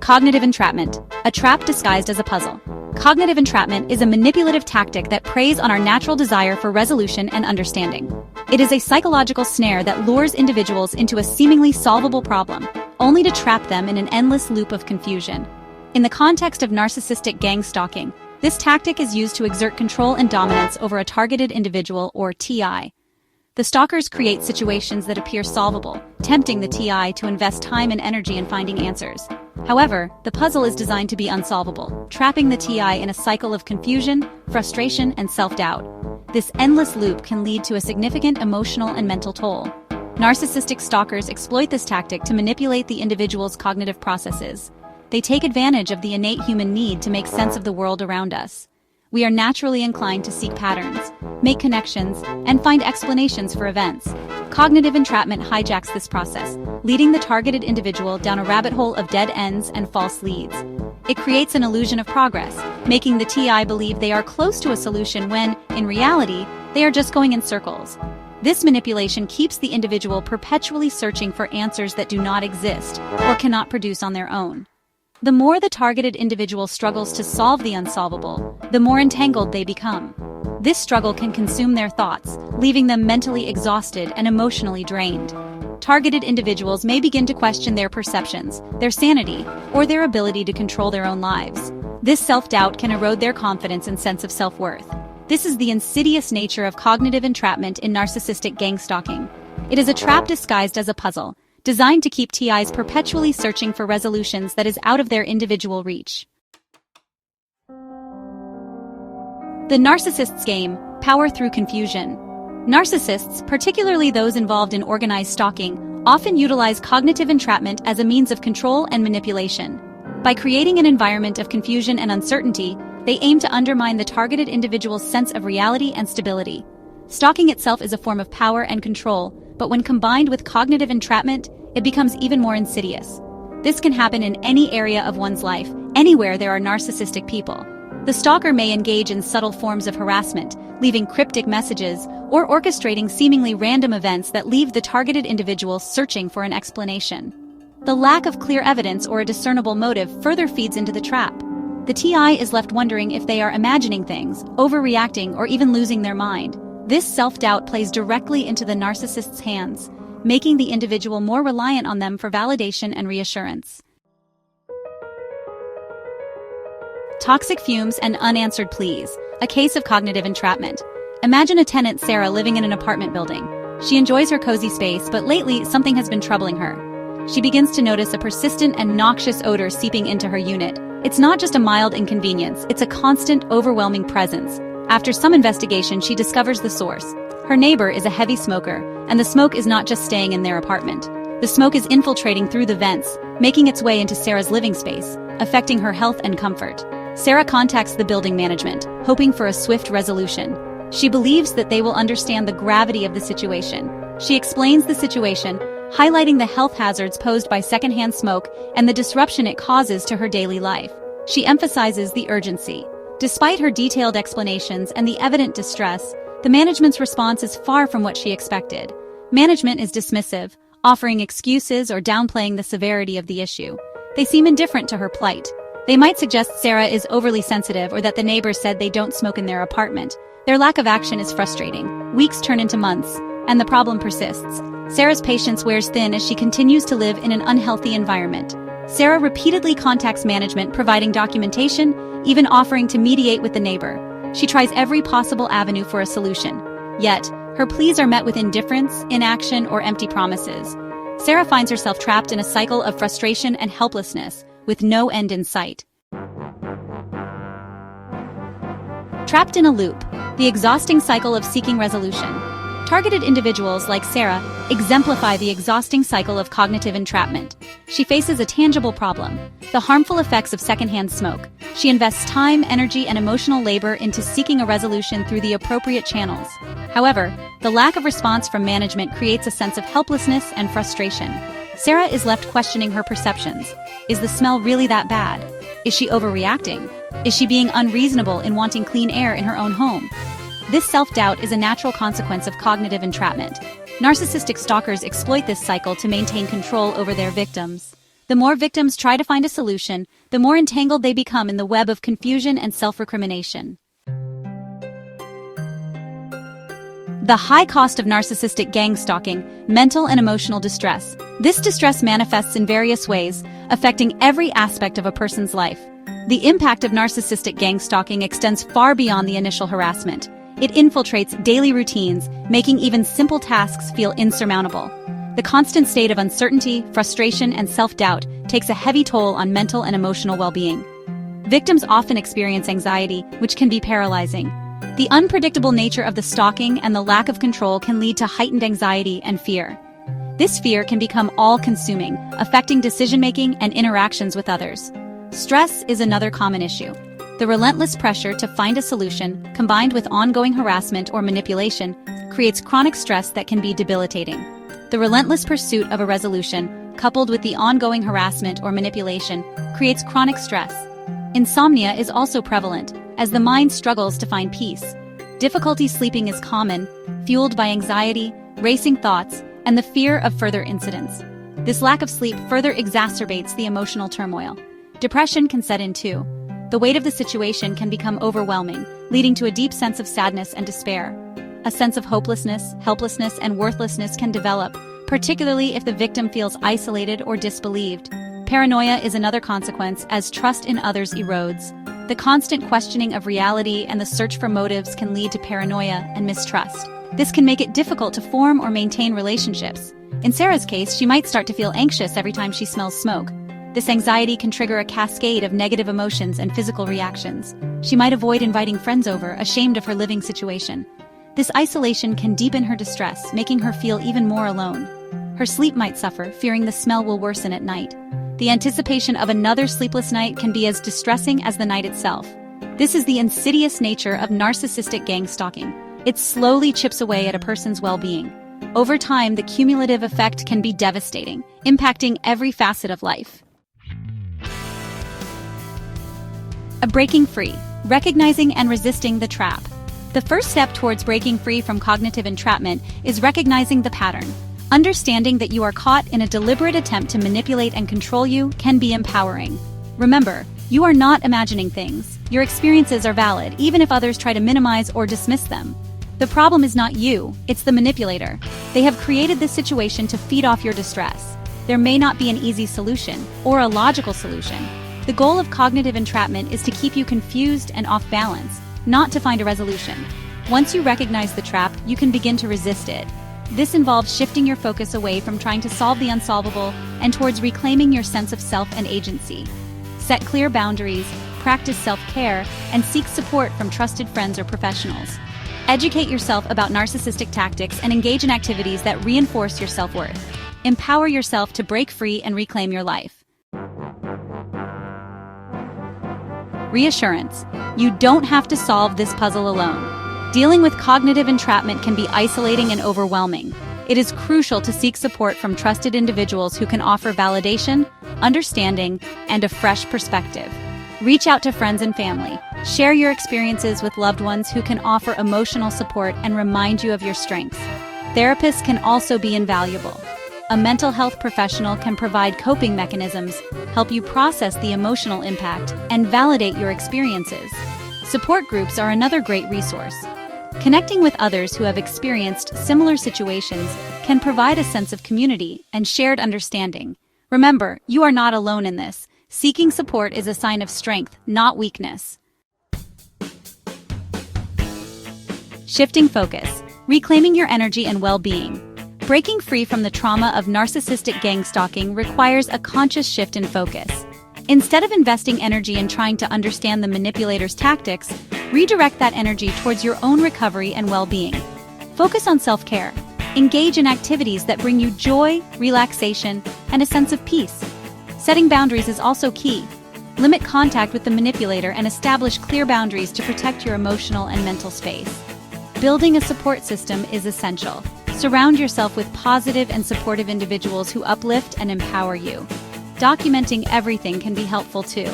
Cognitive entrapment, a trap disguised as a puzzle. Cognitive entrapment is a manipulative tactic that preys on our natural desire for resolution and understanding. It is a psychological snare that lures individuals into a seemingly solvable problem, only to trap them in an endless loop of confusion. In the context of narcissistic gang stalking, this tactic is used to exert control and dominance over a targeted individual, or TI. The stalkers create situations that appear solvable, tempting the TI to invest time and energy in finding answers. However, the puzzle is designed to be unsolvable, trapping the TI in a cycle of confusion, frustration, and self-doubt. This endless loop can lead to a significant emotional and mental toll. Narcissistic stalkers exploit this tactic to manipulate the individual's cognitive processes. They take advantage of the innate human need to make sense of the world around us. We are naturally inclined to seek patterns, make connections, and find explanations for events. Cognitive entrapment hijacks this process, leading the targeted individual down a rabbit hole of dead ends and false leads. It creates an illusion of progress, making the TI believe they are close to a solution when, in reality, they are just going in circles. This manipulation keeps the individual perpetually searching for answers that do not exist or cannot produce on their own. The more the targeted individual struggles to solve the unsolvable, the more entangled they become. This struggle can consume their thoughts, leaving them mentally exhausted and emotionally drained. Targeted individuals may begin to question their perceptions, their sanity, or their ability to control their own lives. This self-doubt can erode their confidence and sense of self-worth. This is the insidious nature of cognitive entrapment in narcissistic gang stalking. It is a trap disguised as a puzzle, designed to keep TIs perpetually searching for resolutions that is out of their individual reach. The narcissist's game, power through confusion. Narcissists, particularly those involved in organized stalking, often utilize cognitive entrapment as a means of control and manipulation. By creating an environment of confusion and uncertainty, they aim to undermine the targeted individual's sense of reality and stability. Stalking itself is a form of power and control, but when combined with cognitive entrapment, it becomes even more insidious. This can happen in any area of one's life, anywhere there are narcissistic people. The stalker may engage in subtle forms of harassment, leaving cryptic messages, or orchestrating seemingly random events that leave the targeted individual searching for an explanation. The lack of clear evidence or a discernible motive further feeds into the trap. The TI is left wondering if they are imagining things, overreacting, or even losing their mind. This self-doubt plays directly into the narcissist's hands, making the individual more reliant on them for validation and reassurance. Toxic fumes and unanswered pleas, a case of cognitive entrapment. Imagine a tenant, Sarah, living in an apartment building. She enjoys her cozy space, but lately something has been troubling her. She begins to notice a persistent and noxious odor seeping into her unit. It's not just a mild inconvenience, it's a constant, overwhelming presence. After some investigation, she discovers the source. Her neighbor is a heavy smoker, and the smoke is not just staying in their apartment. The smoke is infiltrating through the vents, making its way into Sarah's living space, affecting her health and comfort. Sarah contacts the building management, hoping for a swift resolution. She believes that they will understand the gravity of the situation. She explains the situation, highlighting the health hazards posed by secondhand smoke and the disruption it causes to her daily life. She emphasizes the urgency. Despite her detailed explanations and the evident distress, the management's response is far from what she expected. Management is dismissive, offering excuses or downplaying the severity of the issue. They seem indifferent to her plight. They might suggest Sarah is overly sensitive or that the neighbors said they don't smoke in their apartment. Their lack of action is frustrating. Weeks turn into months, and the problem persists. Sarah's patience wears thin as she continues to live in an unhealthy environment. Sarah repeatedly contacts management, providing documentation, even offering to mediate with the neighbor. She tries every possible avenue for a solution. Yet, her pleas are met with indifference, inaction, or empty promises. Sarah finds herself trapped in a cycle of frustration and helplessness, with no end in sight. Trapped in a loop, the exhausting cycle of seeking resolution. Targeted individuals like Sarah exemplify the exhausting cycle of cognitive entrapment. She faces a tangible problem, the harmful effects of secondhand smoke. She invests time, energy, and emotional labor into seeking a resolution through the appropriate channels. However, the lack of response from management creates a sense of helplessness and frustration. Sarah is left questioning her perceptions. Is the smell really that bad? Is she overreacting? Is she being unreasonable in wanting clean air in her own home? This self-doubt is a natural consequence of cognitive entrapment. Narcissistic stalkers exploit this cycle to maintain control over their victims. The more victims try to find a solution, the more entangled they become in the web of confusion and self-recrimination. The high cost of narcissistic gang stalking: mental and emotional distress. This distress manifests in various ways, affecting every aspect of a person's life. The impact of narcissistic gang stalking extends far beyond the initial harassment. It infiltrates daily routines, making even simple tasks feel insurmountable. The constant state of uncertainty, frustration, and self-doubt takes a heavy toll on mental and emotional well-being. Victims often experience anxiety, which can be paralyzing. The unpredictable nature of the stalking and the lack of control can lead to heightened anxiety and fear. This fear can become all-consuming, affecting decision-making and interactions with others. Stress is another common issue. The relentless pressure to find a solution, combined with ongoing harassment or manipulation, creates chronic stress that can be debilitating. The relentless pursuit of a resolution, coupled with the ongoing harassment or manipulation, creates chronic stress. Insomnia is also prevalent, as the mind struggles to find peace. Difficulty sleeping is common, fueled by anxiety, racing thoughts, and the fear of further incidents. This lack of sleep further exacerbates the emotional turmoil. Depression can set in too. The weight of the situation can become overwhelming, leading to a deep sense of sadness and despair. A sense of hopelessness, helplessness, and worthlessness can develop, particularly if the victim feels isolated or disbelieved. Paranoia is another consequence, as trust in others erodes. The constant questioning of reality and the search for motives can lead to paranoia and mistrust. This can make it difficult to form or maintain relationships. In Sarah's case, she might start to feel anxious every time she smells smoke. This anxiety can trigger a cascade of negative emotions and physical reactions. She might avoid inviting friends over, ashamed of her living situation. This isolation can deepen her distress, making her feel even more alone. Her sleep might suffer, fearing the smell will worsen at night. The anticipation of another sleepless night can be as distressing as the night itself. This is the insidious nature of narcissistic gang stalking. It slowly chips away at a person's well-being. Over time, the cumulative effect can be devastating, impacting every facet of life. Breaking free: recognizing and resisting the trap. The first step towards breaking free from cognitive entrapment is recognizing the pattern. Understanding that you are caught in a deliberate attempt to manipulate and control you can be empowering. Remember, you are not imagining things. Your experiences are valid, even if others try to minimize or dismiss them. The problem is not you, it's the manipulator. They have created this situation to feed off your distress. There may not be an easy solution, or a logical solution. The goal of cognitive entrapment is to keep you confused and off balance, not to find a resolution. Once you recognize the trap, you can begin to resist it. This involves shifting your focus away from trying to solve the unsolvable and towards reclaiming your sense of self and agency. Set clear boundaries, practice self-care, and seek support from trusted friends or professionals. Educate yourself about narcissistic tactics and engage in activities that reinforce your self-worth. Empower yourself to break free and reclaim your life. Reassurance: you don't have to solve this puzzle alone. Dealing with cognitive entrapment can be isolating and overwhelming. It is crucial to seek support from trusted individuals who can offer validation, understanding, and a fresh perspective. Reach out to friends and family. Share your experiences with loved ones who can offer emotional support and remind you of your strengths. Therapists can also be invaluable. A mental health professional can provide coping mechanisms, help you process the emotional impact, and validate your experiences. Support groups are another great resource. Connecting with others who have experienced similar situations can provide a sense of community and shared understanding. Remember, you are not alone in this. Seeking support is a sign of strength, not weakness. Shifting focus: reclaiming your energy and well-being. Breaking free from the trauma of narcissistic gang stalking requires a conscious shift in focus. Instead of investing energy in trying to understand the manipulator's tactics, redirect that energy towards your own recovery and well-being. Focus on self-care. Engage in activities that bring you joy, relaxation, and a sense of peace. Setting boundaries is also key. Limit contact with the manipulator and establish clear boundaries to protect your emotional and mental space. Building a support system is essential. Surround yourself with positive and supportive individuals who uplift and empower you. Documenting everything can be helpful too.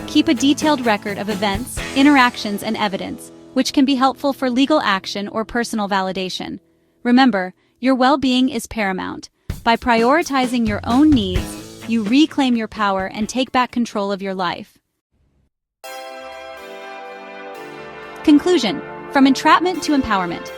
Keep a detailed record of events, interactions, and evidence, which can be helpful for legal action or personal validation. Remember, Your well-being is paramount. By prioritizing your own needs, you reclaim your power and take back control of your life. Conclusion: from entrapment to empowerment.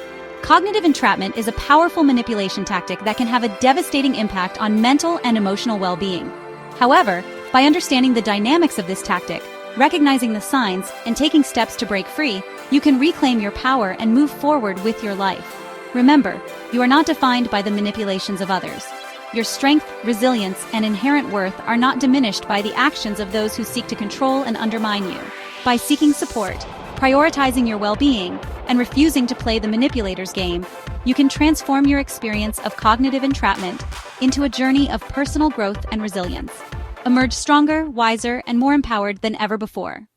Cognitive entrapment is a powerful manipulation tactic that can have a devastating impact on mental and emotional well-being. However, by understanding the dynamics of this tactic, recognizing the signs, and taking steps to break free, you can reclaim your power and move forward with your life. Remember, you are not defined by the manipulations of others. Your strength, resilience, and inherent worth are not diminished by the actions of those who seek to control and undermine you. By seeking support, prioritizing your well-being, and refusing to play the manipulator's game, you can transform your experience of cognitive entrapment into a journey of personal growth and resilience. Emerge stronger, wiser, and more empowered than ever before.